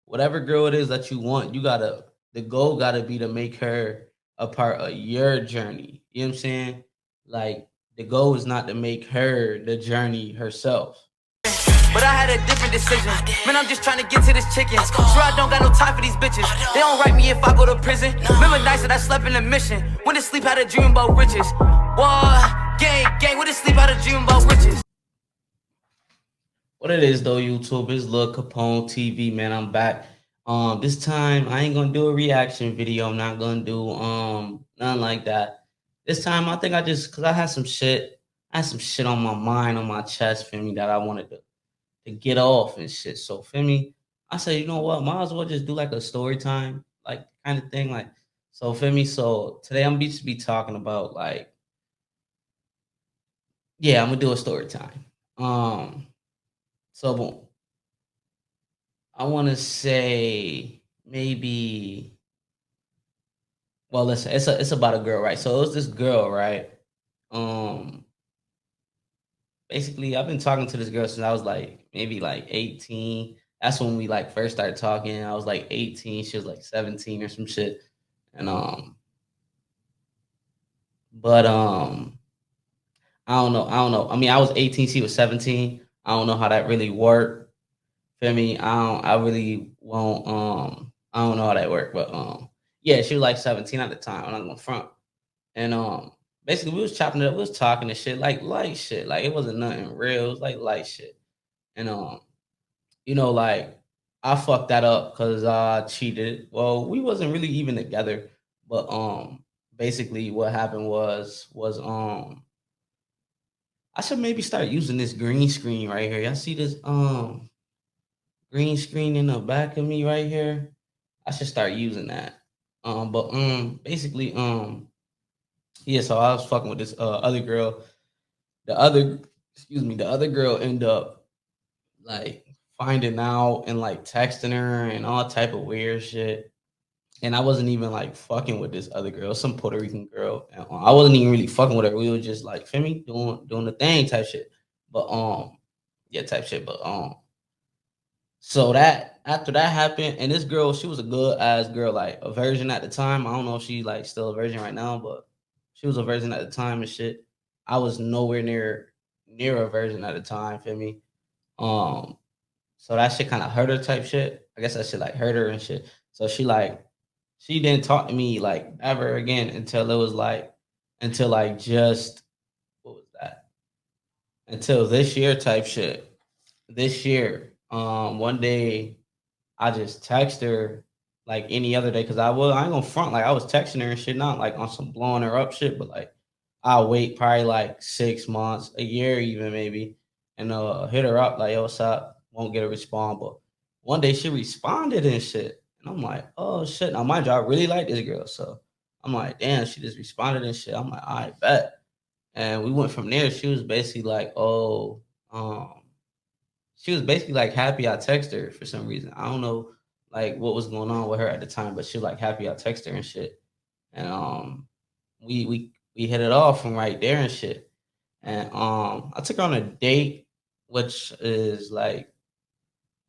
whatever girl it is that you want, the goal gotta be to make her a part of your journey. You know what I'm saying? Like the goal is not to make her the journey herself. But I had a different decision. Man, I'm just trying to get to this chicken. Sure, I don't got no time for these bitches. They don't write me if I go to prison. Remember nights that I slept in the mission. Went to sleep, had a dream about riches. What? Gang, went to sleep, had a dream about riches. What it is though, YouTube, is Lil Capone TV, man. I'm back. This time I ain't gonna do a reaction video. I'm not gonna do nothing like that. This time I think cause I had some shit on my mind, on my chest, feel me, that I wanted to get off and shit. So feel me, I said, you know what, might as well just do like a story time, like kind of thing. Like so feel me. So today I'm just be talking about like, yeah, I'm gonna do a story time. So boom. I want to say maybe. Well, listen, it's about a girl, right? So it was this girl, right? Um, Basically, I've been talking to this girl since I was like maybe like 18. That's when we like first started talking. I was like 18, she was like 17 or some shit. And but I don't know. I mean, I was 18, she was 17. I don't know how that really worked. Feel me? I really won't I don't know how that worked, but yeah, she was like 17 at the time. I'm not gonna front. And basically we was chopping it up, we was talking and shit, like light shit. Like it wasn't nothing real, it was like light shit. And like I fucked that up because I cheated. Well, we wasn't really even together, but basically what happened was I should maybe start using this green screen right here. Y'all see this green screen in the back of me right here? I should start using that. But basically yeah, so I was fucking with this other girl. The other the other girl ended up like finding out and like texting her and all type of weird shit. And I wasn't even like fucking with this other girl, some Puerto Rican girl. And I wasn't even really fucking with her. We were just like, feel me, doing the thing type shit. But yeah, type shit. But so that after that happened, and this girl, she was a good ass girl, like a virgin at the time. I don't know if she like still a virgin right now, but she was a virgin at the time and shit. I was nowhere near a virgin at the time, feel me? Um, so that shit kind of hurt her type shit. I guess that shit like hurt her and shit. So she didn't talk to me like ever again until it was like until like just what was that? Until this year type shit. This year, one day I just text her like any other day because I ain't gonna front like I was texting her and shit, not like on some blowing her up shit, but like I'll wait probably like 6 months, a year even maybe, and hit her up like, yo, what's up? Won't get a response. But one day she responded and shit. And I'm like, oh shit. Now mind you, I really like this girl. So I'm like, damn, she just responded and shit. I'm like, I bet. And we went from there. She was basically like, oh, um, she was basically like happy I texted her for some reason. I don't know like what was going on with her at the time, but she was like happy I texted her and shit. And we hit it off from right there and shit. And I took her on a date, which is like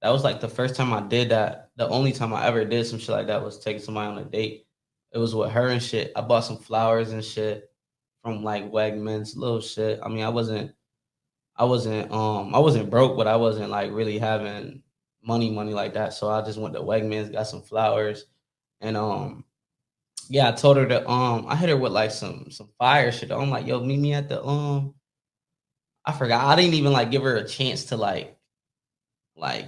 that was like the first time I did that. The only time I ever did some shit like that was taking somebody on a date. It was with her and shit. I bought some flowers and shit from like Wegmans, little shit. I mean, I wasn't broke, but I wasn't like really having money like that. So I just went to Wegmans, got some flowers, and yeah, I told her to I hit her with like some fire shit. I'm like, yo, meet me at the I forgot. I didn't even like give her a chance to like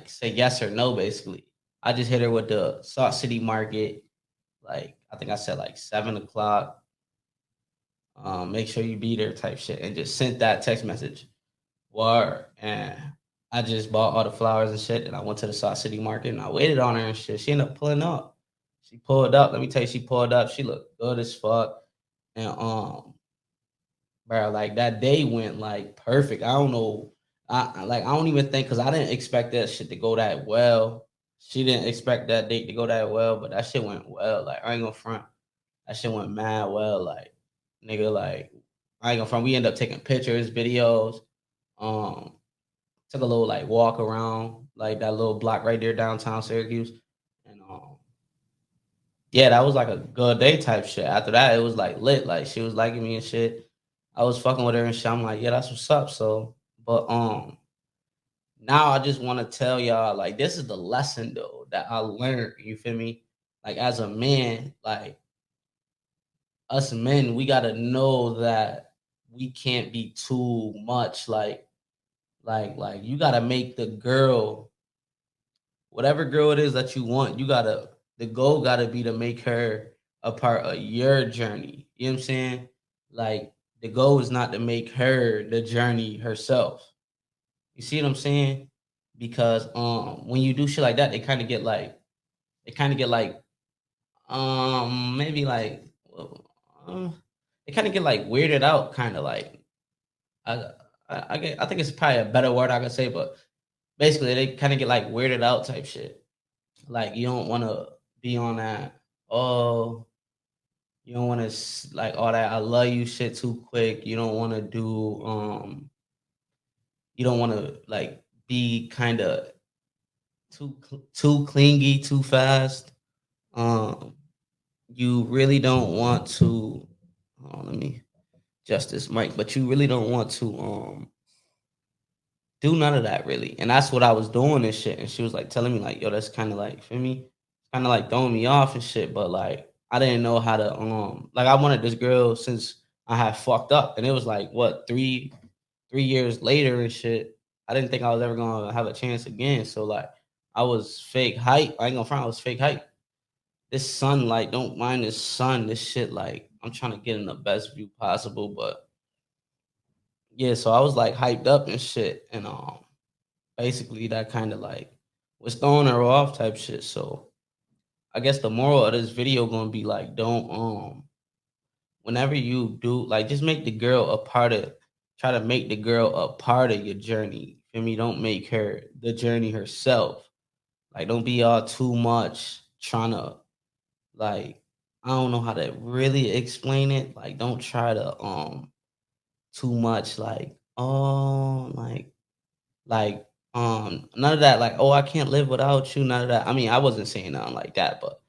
say yes or no basically. I just hit her with the Salt City Market, like I think I said like 7 o'clock. Make sure you be there type shit and just sent that text message. Word. And I just bought all the flowers and shit. And I went to the South City Market and I waited on her and shit. She ended up pulling up. She pulled up. Let me tell you, she pulled up. She looked good as fuck. And bro, like that day went like perfect. I don't know. I don't even think because I didn't expect that shit to go that well. She didn't expect that date to go that well, but that shit went well. Like I ain't gonna front. That shit went mad well. Like nigga, like I ain't gonna front. We end up taking pictures, videos. Um, Took a little like walk around like that little block right there downtown Syracuse. Yeah, that was like a good day type shit. After that, it was like lit. Like she was liking me and shit. I was fucking with her and shit. I'm like, yeah, that's what's up. So, but now I just want to tell y'all like this is the lesson though that I learned. You feel me? Like as a man, like us men, we gotta know that we can't be too much. Like you gotta make the girl, whatever girl it is that you want. You gotta the goal gotta be to make her a part of your journey. You know what I'm saying? Like the goal is not to make her the journey herself. You see what I'm saying? Because when you do shit like that, they kind of get like maybe like uh, they kind of get like weirded out, kind of like I I think it's probably a better word I could say, but basically they kind of get like weirded out type shit. Like you don't want to be on that. Oh, you don't want to like all that. I love you shit too quick. You don't want to do. You don't want to like be kind of too clingy too fast. Um, you really don't want to. Oh, let me adjust this mic, but you really don't want to do none of that really. And that's what I was doing and shit. And she was like telling me like, yo, that's kind of like for me, kind of like throwing me off and shit. But like I didn't know how to like I wanted this girl since I had fucked up. And it was like what, 3 years later and shit. I didn't think I was ever gonna have a chance again. So like I was fake hype. I ain't gonna front, I was fake hype. This sun, like, don't mind this sun, this shit, like I'm trying to get in the best view possible. But yeah, so I was like hyped up and shit. And basically that kind of like was throwing her off type shit. So I guess the moral of this video gonna be like, don't whenever you do like just make the girl a part of try to make the girl a part of your journey. Feel me? Don't make her the journey herself. Like don't be all too much trying to like I don't know how to really explain it. Like don't try to too much like oh like, none of that, like, "Oh, I can't live without you," none of that. I mean, I wasn't saying nothing like that, but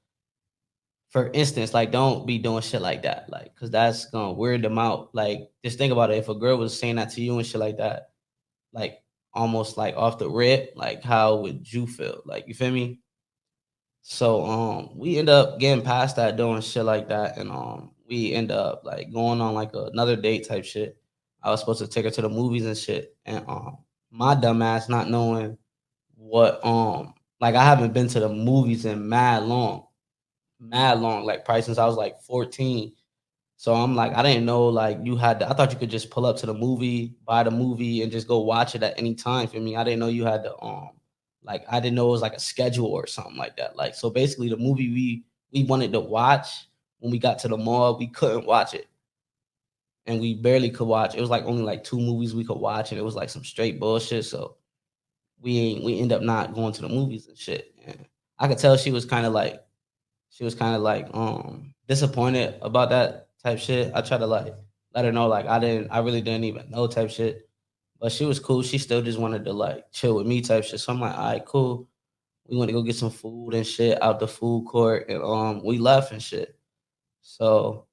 for instance, like, don't be doing shit like that, like, cause that's gonna weird them out. Like, just think about it. If a girl was saying that to you and shit like that, like, almost like off the rip, like, how would you feel? Like, you feel me? So, we end up getting past that, doing shit like that, and we end up like going on like another date type shit. I was supposed to take her to the movies and shit, and my dumb ass not knowing what like I haven't been to the movies in mad long, like probably since I was like 14. So I'm like, I didn't know like you had to, I thought you could just pull up to the movie, buy the movie, and just go watch it at any time for me. I didn't know you had to like I didn't know it was like a schedule or something like that. Like so basically the movie we wanted to watch when we got to the mall, we couldn't watch it. And we barely could watch. It was like only like two movies we could watch, and it was like some straight bullshit. So we end up not going to the movies and shit. And I could tell she was kind of like disappointed about that type shit. I tried to like let her know like I really didn't even know type shit. But she was cool. She still just wanted to like chill with me type shit. So I'm like, all right, cool. We went to go get some food and shit out the food court, and we left and shit. So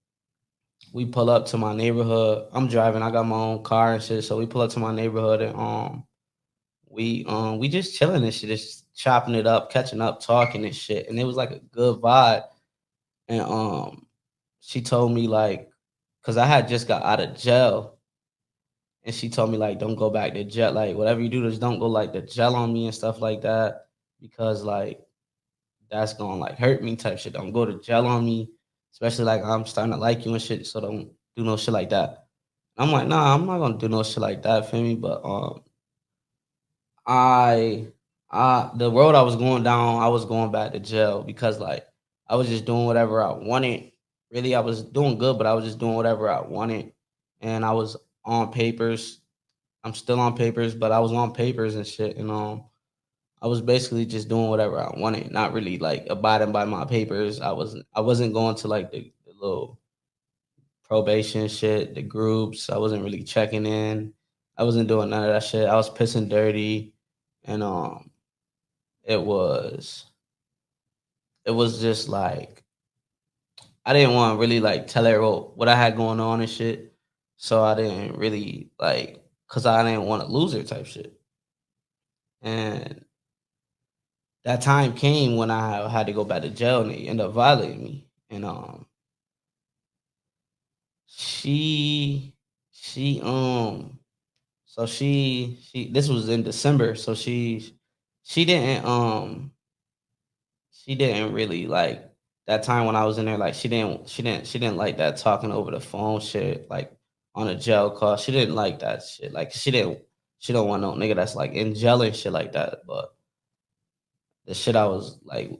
we pull up to my neighborhood. I'm driving. I got my own car and shit. So we pull up to my neighborhood, and we just chilling and shit, just chopping it up, catching up, talking and shit. And it was like a good vibe. And she told me like, cause I had just got out of jail, and she told me like, don't go back to jail. Like whatever you do, just don't go like to jail on me and stuff like that, because like that's gonna like hurt me type shit. Don't go to jail on me, especially like I'm starting to like you and shit. So don't do no shit like that. I'm like, nah, I'm not gonna do no shit like that for me. But I the road I was going down, I was going back to jail because like I was just doing whatever I wanted. Really, I was doing good, but I was just doing whatever I wanted, and I was on papers. I'm still on papers, but I was on papers and shit, and I was basically just doing whatever I wanted, not really like abiding by my papers. I wasn't going to like the little probation shit, the groups. I wasn't really checking in. I wasn't doing none of that shit. I was pissing dirty, and it was it was just like I didn't want to really like tell her what I had going on and shit. So I didn't really like, cause I didn't want to lose her type shit. And that time came when I had to go back to jail and they ended up violating me. And she she so she this was in December, so she didn't she didn't really like that time when I was in there, like she didn't like that talking over the phone shit, like on a jail call. She didn't like that shit. Like she don't want no nigga that's like in jail and shit like that. But the shit I was like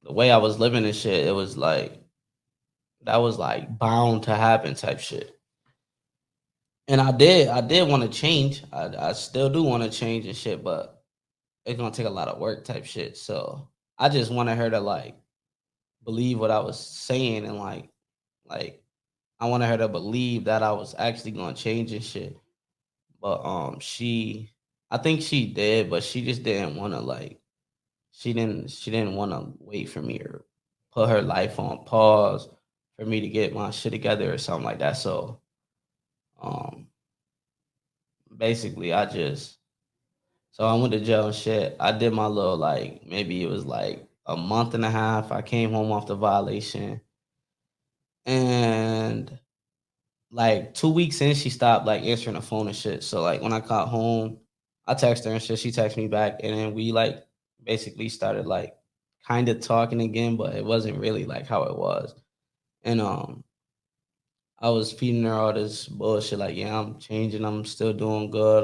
the way I was living and shit, it was like that was like bound to happen type shit. And I did want to change. I still do want to change and shit, but it's gonna take a lot of work type shit. So I just wanted her to like believe what I was saying and like I wanted her to believe that I was actually gonna change and shit. But she I think she did, but she just didn't wanna like she didn't wanna wait for me or put her life on pause for me to get my shit together or something like that. So um basically so I went to jail and shit. I did my little like maybe it was like a month and a half. I came home off the violation and like 2 weeks in, she stopped like answering the phone and shit. So like when I got home, I texted her and shit. She texted me back, and then we like basically started like kind of talking again, but it wasn't really like how it was. And I was feeding her all this bullshit, like, yeah, I'm changing, I'm still doing good,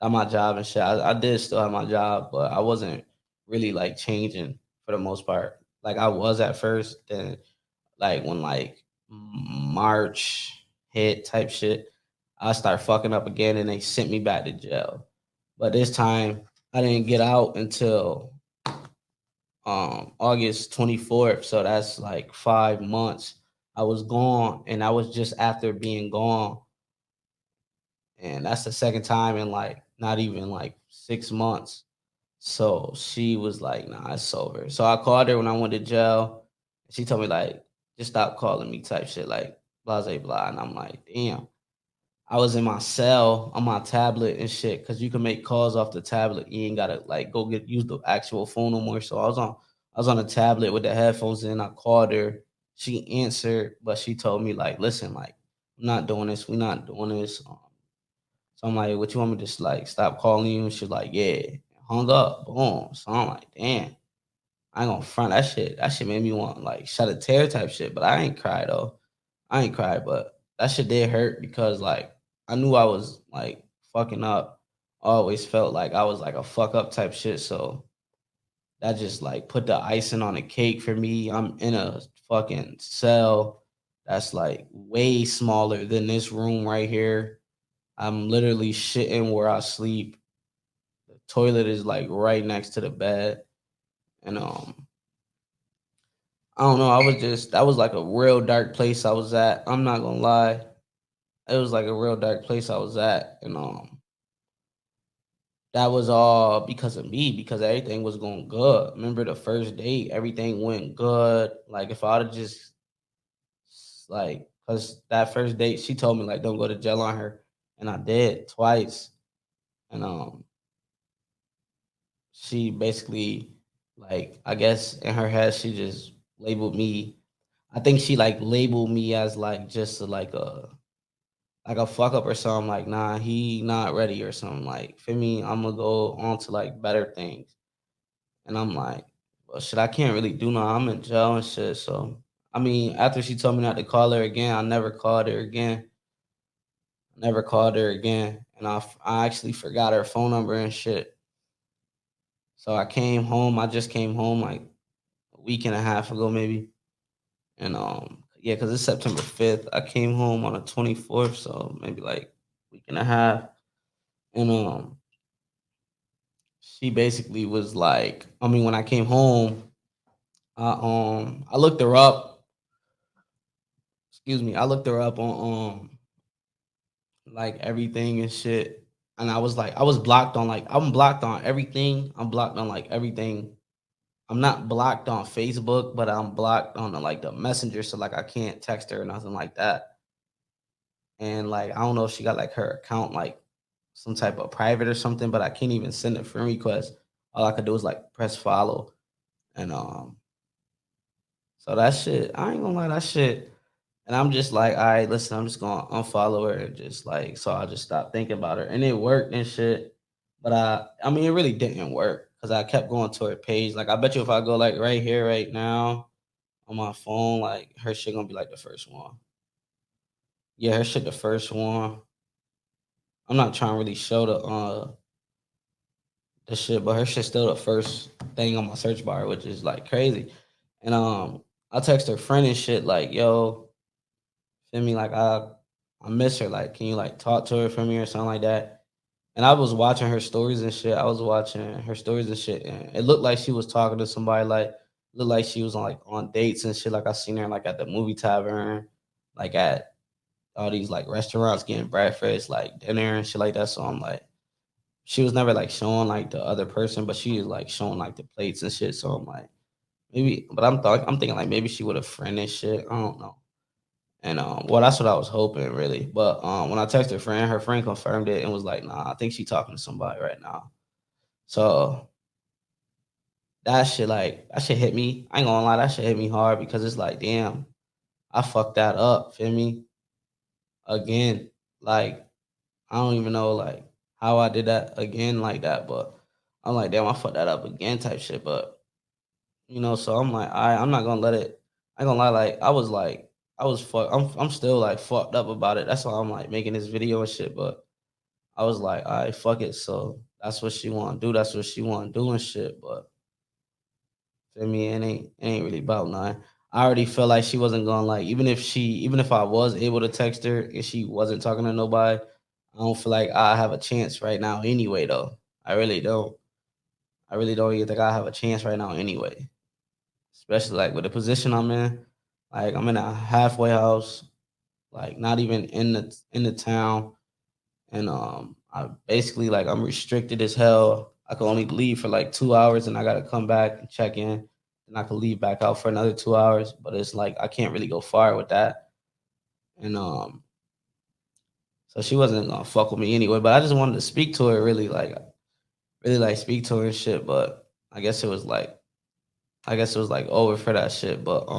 at my job and shit. I did still have my job, but I wasn't really like changing for the most part. Like I was at first, then like when like March hit type shit, I start fucking up again and they sent me back to jail. But this time I didn't get out until August 24th. So that's like 5 months. I was gone and I was just after being gone. And that's the second time in like not even like 6 months. So she was like, nah, it's over. So I called her when I went to jail. She told me like, just stop calling me type shit, like blah blah blah. And I'm like, damn. I was in my cell on my tablet and shit, cause you can make calls off the tablet. You ain't gotta like go get use the actual phone no more. So I was on a tablet with the headphones in. I called her. She answered, but she told me like, listen, like, I'm not doing this. We're not doing this. So I'm like, what you want me to just like stop calling you? And she's like, yeah. Hung up. Boom. So I'm like, damn. I ain't gonna front that shit. That shit made me want like shed a tear type shit. But I ain't cry though. I ain't cry, but that shit did hurt because like I knew I was like fucking up. I always felt like I was like a fuck up type shit. So that just like put the icing on the cake for me. I'm in a fucking cell that's like way smaller than this room right here. I'm literally shitting where I sleep. The toilet is like right next to the bed. And I don't know, I was just that was like a real dark place I was at. I'm not gonna lie. It was like a real dark place I was at. And that was all because of me, because everything was going good. Remember the first date, everything went good. Like if I'd have just like cause that first date, she told me like don't go to jail on her. And I did twice. And she basically like I guess in her head she just labeled me. I think she like labeled me as like just like a fuck up or something. Like nah, he not ready or something. Like for me, I'm gonna go on to like better things. And I'm like, well, shit, I can't really do no. I'm in jail and shit. So I mean, after she told me not to call her again, I never called her again. Never called her again, and I actually forgot her phone number and shit. So I came home. I just came home like a week and a half ago, maybe. And yeah, because it's September 5th. I came home on the 24th, so maybe like week and a half. And she basically was like, I mean, when I came home, I looked her up. Excuse me, I looked her up on like everything and shit. And I was like, I was blocked on like I'm blocked on everything. I'm blocked on like everything I'm not blocked on Facebook, but I'm blocked on the messenger, so like I can't text her or nothing like that. And like I don't know if she got like her account like some type of private or something, but I can't even send a friend request. All I could do is like press follow. And so that shit, I ain't gonna lie, that shit. And I'm just like, all right, listen, I'm just gonna unfollow her and just like, so I just stopped thinking about her. And it worked and shit. But I mean, it really didn't work because I kept going to her page. Like, I bet you if I go like right here, right now on my phone, like her shit gonna be like the first one. Yeah, her shit the first one. I'm not trying to really show the shit, but her shit still the first thing on my search bar, which is like crazy. And I text her friend and shit like, yo, feel me, like I miss her. Like, can you like talk to her for me or something like that? And I was watching her stories and shit. I was watching her stories and shit, and it looked like she was talking to somebody. Like, looked like she was on like on dates and shit. Like I seen her like at the movie tavern, like at all these like restaurants getting breakfast, like dinner and shit like that. So I'm like, she was never like showing like the other person, but she was like showing like the plates and shit. So I'm like, maybe, but I'm thinking like maybe she would have friend and shit. I don't know. And well, that's what I was hoping, really. But when I texted her friend confirmed it and was like, "Nah, I think she talking to somebody right now." So that shit hit me. I ain't gonna lie, that shit hit me hard because it's like, damn, I fucked that up. Feel me? Again, like I don't even know like how I did that again like that, but I'm like, damn, I fucked that up again type shit. But so I'm like, I'm not gonna let it. I ain't gonna lie, like I was fuck. I'm still like fucked up about it. That's why I'm like making this video and shit. But I was like, all right, fuck it. So that's what she want to do. That's what she want to do and shit. But feel me, it ain't really about nothing. I already felt like she wasn't gonna like even if I was able to text her and she wasn't talking to nobody, I don't feel like I have a chance right now anyway though. I really don't. I really don't even think I have a chance right now anyway. Especially like with the position I'm in. Like I'm in a halfway house, like not even in the town. And I basically like I'm restricted as hell. I can only leave for like 2 hours and I gotta come back and check in. And I could leave back out for another 2 hours. But it's like I can't really go far with that. And so she wasn't gonna fuck with me anyway. But I just wanted to speak to her really like speak to her and shit. But I guess it was like over for that shit. But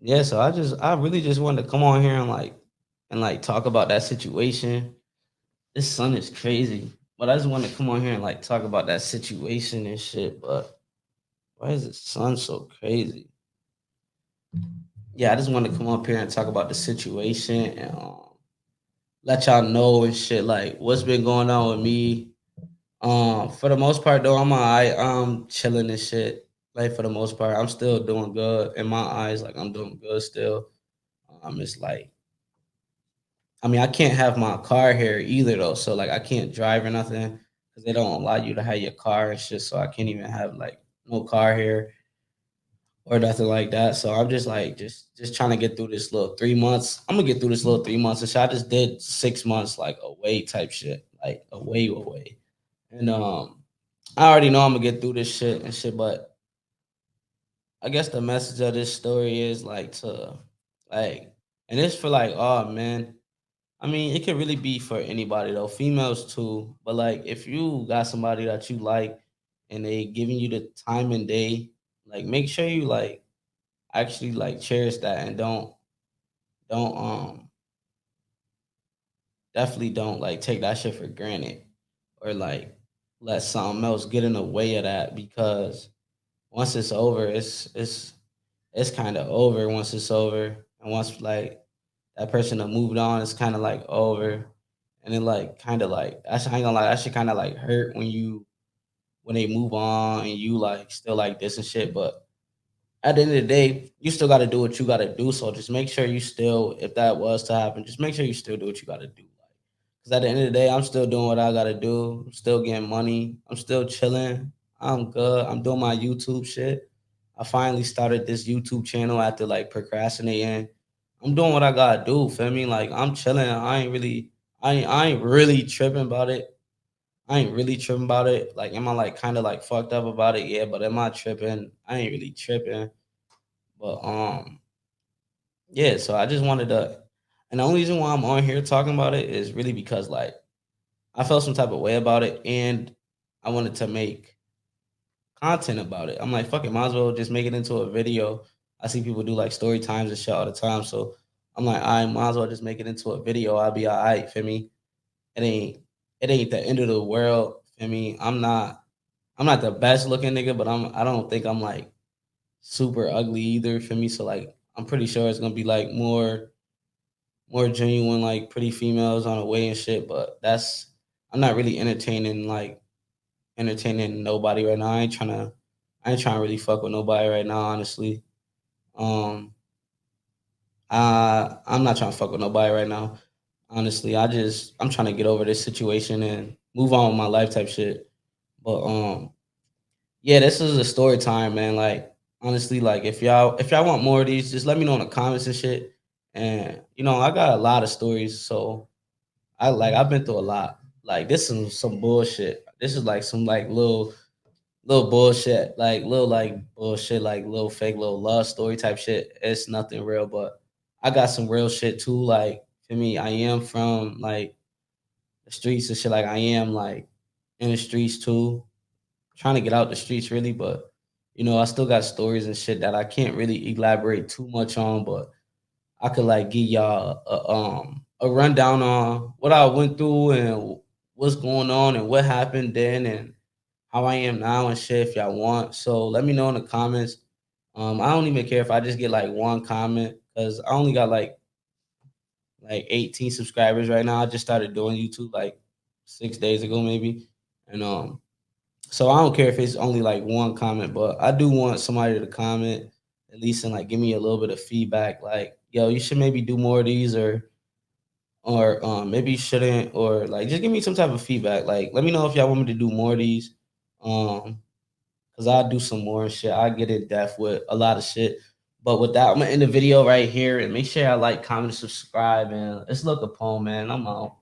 yeah, so I really just wanted to come on here and like talk about that situation. This sun is crazy. But I just wanted to come on here and like talk about that situation and shit. But why is the sun so crazy? Yeah, I just wanted to come up here and talk about the situation and let y'all know and shit like what's been going on with me. For the most part though, I'm chilling and shit. Like for the most part, I'm still doing good in my eyes. Like I'm doing good still. It's like I mean, I can't have my car here either though. So like I can't drive or nothing because they don't allow you to have your car and shit. So I can't even have like no car here or nothing like that. So I'm just like just trying to get through this little 3 months. I'm gonna get through this little 3 months and shit. I just did 6 months like away type shit. Like away. And I already know I'm gonna get through this shit and shit, but I guess the message of this story is like to like and it's for like, oh man, I mean, it could really be for anybody though, females too. But like, if you got somebody that you like and they giving you the time and day, like make sure you like actually like cherish that and don't definitely don't like take that shit for granted or like let something else get in the way of that because once it's over, it's kind of over once it's over and once like that person that moved on is kind of like over and then like kind of like I ain't gonna lie, that shit kind of like hurt when they move on and you like still like this and shit. But at the end of the day, you still got to do what you got to do. So just make sure you still, if that was to happen, just make sure you still do what you got to do. Like, because at the end of the day, I'm still doing what I got to do. I'm still getting money. I'm still chilling. I'm good. I'm doing my YouTube shit. I finally started this YouTube channel after like procrastinating. I'm doing what I gotta do. Feel me? Like I'm chilling. I ain't really tripping about it. I ain't really tripping about it. Like, am I like kind of like fucked up about it? Yeah, but am I tripping? I ain't really tripping. But yeah. So I just wanted to, and the only reason why I'm on here talking about it is really because like I felt some type of way about it, and I wanted to make content about it. I'm like, fuck it, might as well just make it into a video. I see people do like story times and shit all the time, so I'm like, I might as well just make it into a video. I'll be all right. For me, it ain't it ain't the end of the world. For me, I'm not the best looking nigga, but I don't think I'm like super ugly either. For me, so like I'm pretty sure it's gonna be like more genuine, like pretty females on the way and shit. But that's I'm not really entertaining nobody right now. I ain't trying to really fuck with nobody right now, honestly. Um I'm not trying to fuck with nobody right now. Honestly, I'm trying to get over this situation and move on with my life type shit. But yeah, this is a story time, man. Like honestly, like if y'all want more of these, just let me know in the comments and shit. And I got a lot of stories, so I've been through a lot. Like this is some bullshit. This is like some like little bullshit, like little like bullshit, like little fake little love story type shit. It's nothing real, but I got some real shit too. Like for me, I am from like the streets and shit. Like I am like in the streets too, trying to get out the streets really, but I still got stories and shit that I can't really elaborate too much on, but I could like give y'all a rundown on what I went through and what's going on and what happened then and how I am now and shit if y'all want. So let me know in the comments. I don't even care if I just get like one comment because I only got like 18 subscribers right now. I just started doing YouTube like 6 days ago maybe, and so I don't care if it's only like one comment, but I do want somebody to comment at least and like give me a little bit of feedback. Like, yo, you should maybe do more of these, or maybe you shouldn't, or like just give me some type of feedback. Like, let me know if y'all want me to do more of these. Um, Cause I'll do some more shit. I get in depth with a lot of shit. But with that, I'm gonna end the video right here and make sure y'all like, comment, subscribe, and let's look upon, man. I'm out.